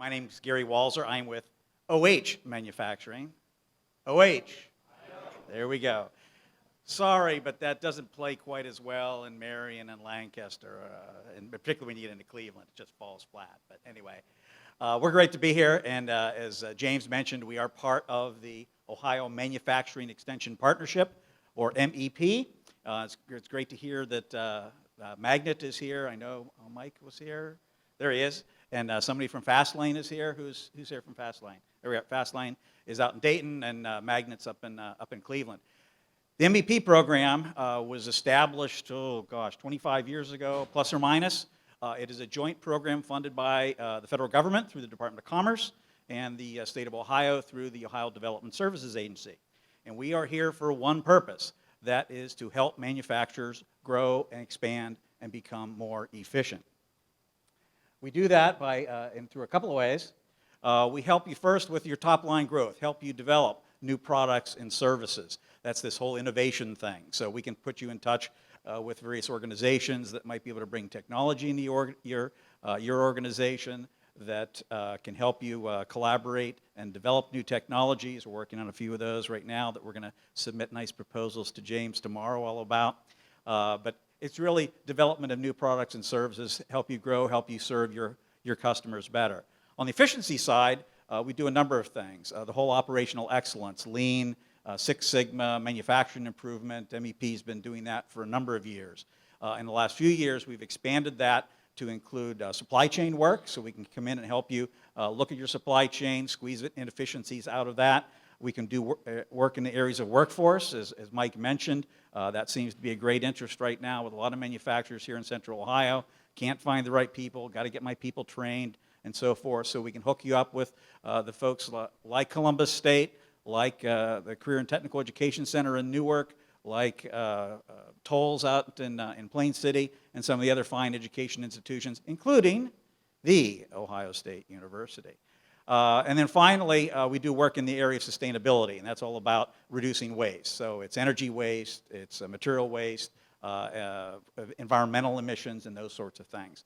My name is Gary Walzer. I'm with OH Manufacturing. OH. There we go. Sorry, but that doesn't play quite as well in Marion and Lancaster, and particularly when you get into Cleveland. It just falls flat. But anyway, we're great to be here, and as James mentioned, we are part of the Ohio Manufacturing Extension Partnership, or MEP. It's great to hear that Magnet is here. I know Mike was here. There he is. And somebody from Fastlane is here. Who's here from Fastlane? There we are. Fastlane is out in Dayton, and Magnet's up in Cleveland. The MEP program was established, 25 years ago, plus or minus. It is a joint program funded by the federal government through the Department of Commerce and the state of Ohio through the Ohio Development Services Agency. And we are here for one purpose. That is to help manufacturers grow and expand and become more efficient. We do that through a couple of ways. We help you first with your top-line growth, help you develop new products and services. That's this whole innovation thing. So we can put you in touch with various organizations that might be able to bring technology into your organization that can help you collaborate and develop new technologies. We're working on a few of those right now that we're going to submit nice proposals to James tomorrow all about. But it's really development of new products and services, help you grow, help you serve your customers better. On the efficiency side, we do a number of things. The whole operational excellence, Lean, Six Sigma, manufacturing improvement. MEP's been doing that for a number of years. In the last few years, we've expanded that to include supply chain work, so we can come in and help you look at your supply chain, squeeze inefficiencies out of that. We can do work in the areas of workforce, as Mike mentioned. That seems to be a great interest right now with a lot of manufacturers here in Central Ohio. Can't find the right people, got to get my people trained, and so forth. So we can hook you up with the folks like Columbus State, like the Career and Technical Education Center in Newark, like Tolles out in Plain City, and some of the other fine education institutions, including the Ohio State University. And then finally, we do work in the area of sustainability, and that's all about reducing waste. So it's energy waste, it's material waste, environmental emissions, and those sorts of things.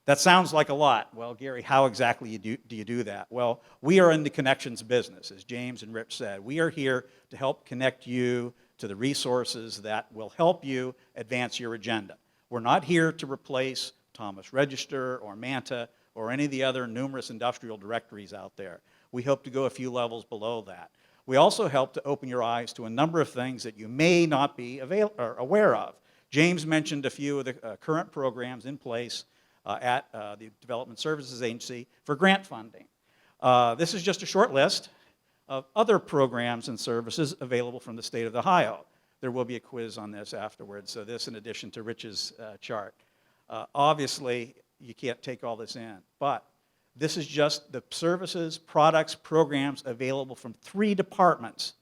That sounds like a lot. Well, Gary, how exactly do you do that? Well, we are in the connections business, as James and Rich said. We are here to help connect you to the resources that will help you advance your agenda. We're not here to replace Thomas Register or Manta or any of the other numerous industrial directories out there. We hope to go a few levels below that. We also help to open your eyes to a number of things that you may not be aware of. James mentioned a few of the current programs in place at the Development Services Agency for grant funding. This is just a short list of other programs and services available from the state of Ohio. There will be a quiz on this afterwards, so this in addition to Rich's chart. Obviously, you can't take all this in, but this is just the services, products, programs available from 3 departments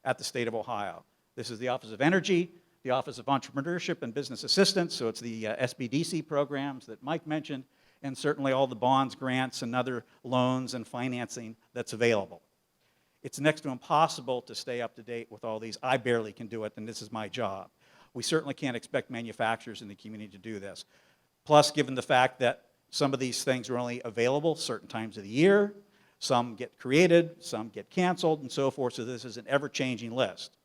at the state of Ohio. This is the Office of Energy, the Office of Entrepreneurship and Business Assistance, so it's the SBDC programs that Mike mentioned, and certainly all the bonds, grants, and other loans and financing that's available. It's next to impossible to stay up to date with all these. I barely can do it, and this is my job. We certainly can't expect manufacturers in the community to do this. Plus, given the fact that some of these things are only available certain times of the year, some get created, some get canceled, and so forth, so this is an ever-changing list.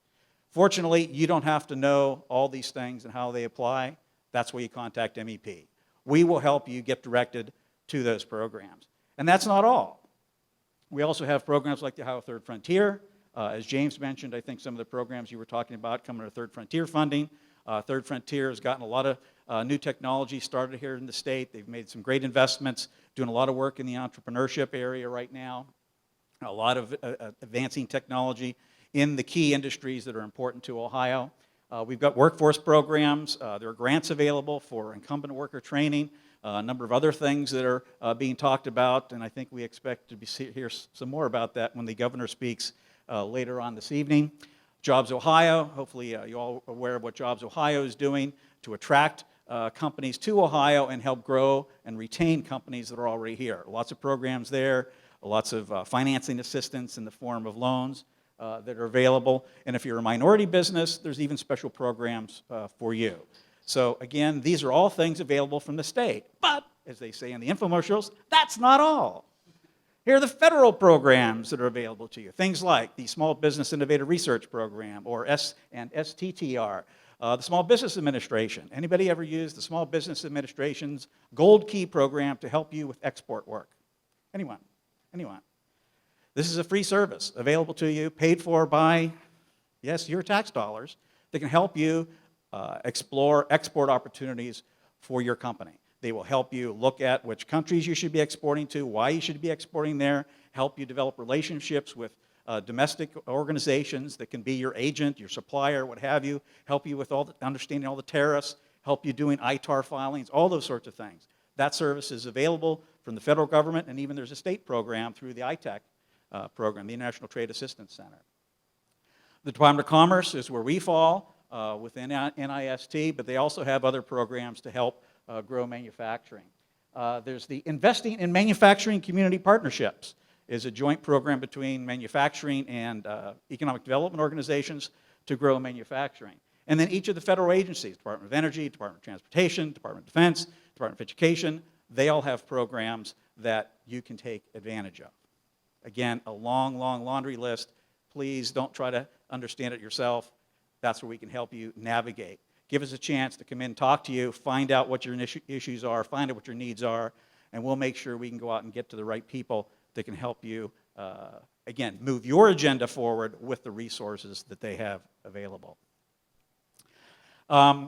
Fortunately, you don't have to know all these things and how they apply. That's where you contact MEP. We will help you get directed to those programs. And that's not all. We also have programs like the Ohio Third Frontier. As James mentioned, I think some of the programs you were talking about come under Third Frontier funding. Third Frontier has gotten a lot of new technology started here in the state. They've made some great investments, doing a lot of work in the entrepreneurship area right now, a lot of advancing technology in the key industries that are important to Ohio. We've got workforce programs. There are grants available for incumbent worker training, a number of other things that are being talked about, and I think we expect to hear some more about that when the governor speaks later on this evening. Jobs Ohio, hopefully you're all aware of what Jobs Ohio is doing to attract companies to Ohio and help grow and retain companies that are already here. Lots of programs there, lots of financing assistance in the form of loans that are available. And if you're a minority business, there's even special programs for you. So again, these are all things available from the state. But, as they say in the infomercials, that's not all. Here are the federal programs that are available to you. Things like the Small Business Innovator Research Program, or STTR, the Small Business Administration. Anybody ever used the Small Business Administration's Gold Key program to help you with export work? Anyone? Anyone? This is a free service available to you, paid for by, yes, your tax dollars, that can help you explore export opportunities for your company. They will help you look at which countries you should be exporting to, why you should be exporting there, help you develop relationships with domestic organizations that can be your agent, your supplier, what have you, help you with understanding all the tariffs, help you doing ITAR filings, all those sorts of things. That service is available from the federal government, and even there's a state program through the ITAC program, the International Trade Assistance Center. The Department of Commerce is where we fall within NIST, but they also have other programs to help grow manufacturing. There's the Investing in Manufacturing Community Partnerships, is a joint program between manufacturing and economic development organizations to grow manufacturing. And then each of the federal agencies, Department of Energy, Department of Transportation, Department of Defense, Department of Education, they all have programs that you can take advantage of. Again, a long, long laundry list. Please don't try to understand it yourself. That's where we can help you navigate. Give us a chance to come in, talk to you, find out what your issues are, find out what your needs are, and we'll make sure we can go out and get to the right people that can help you, again, move your agenda forward with the resources that they have available. I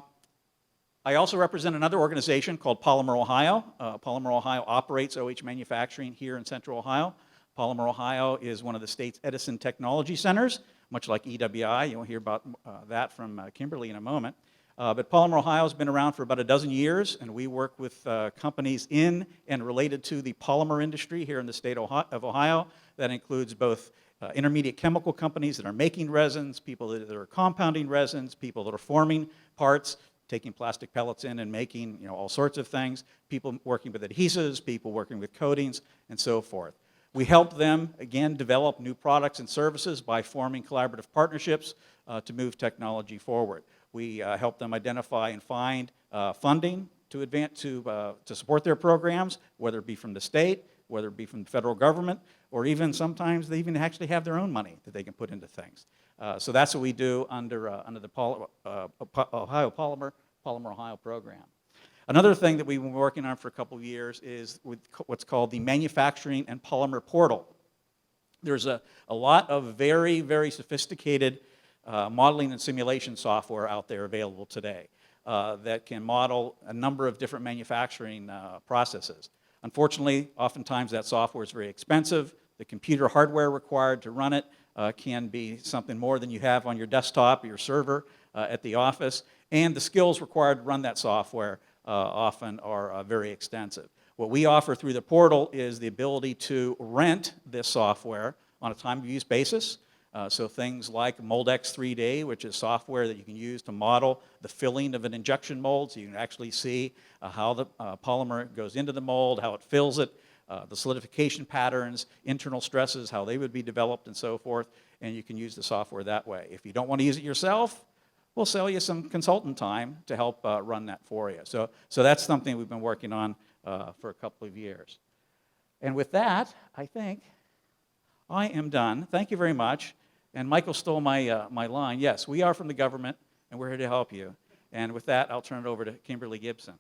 also represent another organization called PolymerOhio. PolymerOhio operates OH manufacturing here in Central Ohio. PolymerOhio is one of the state's Edison Technology Centers, much like EWI. You'll hear about that from Kimberly in a moment. But PolymerOhio has been around for about a dozen years, and we work with companies in and related to the polymer industry here in the state of Ohio. That includes both intermediate chemical companies that are making resins, people that are compounding resins, people that are forming parts, taking plastic pellets in and making all sorts of things, people working with adhesives, people working with coatings, and so forth. We help them, again, develop new products and services by forming collaborative partnerships to move technology forward. We help them identify and find funding to support their programs, whether it be from the state, whether it be from the federal government, or even sometimes they even actually have their own money that they can put into things. So that's what we do under the PolymerOhio program. Another thing that we've been working on for a couple of years is with what's called the Manufacturing and Polymer Portal. There's a lot of very, very sophisticated modeling and simulation software out there available today that can model a number of different manufacturing processes. Unfortunately, oftentimes that software is very expensive. The computer hardware required to run it can be something more than you have on your desktop or your server at the office, and the skills required to run that software often are very extensive. What we offer through the portal is the ability to rent this software on a time-of-use basis. So things like MoldX 3D, which is software that you can use to model the filling of an injection mold, so you can actually see how the polymer goes into the mold, how it fills it, the solidification patterns, internal stresses, how they would be developed, and so forth, and you can use the software that way. If you don't want to use it yourself, we'll sell you some consultant time to help run that for you. So that's something we've been working on for a couple of years. And with that, I think I am done. Thank you very much. And Michael stole my line. Yes, we are from the government, and we're here to help you. And with that, I'll turn it over to Kimberly Gibson.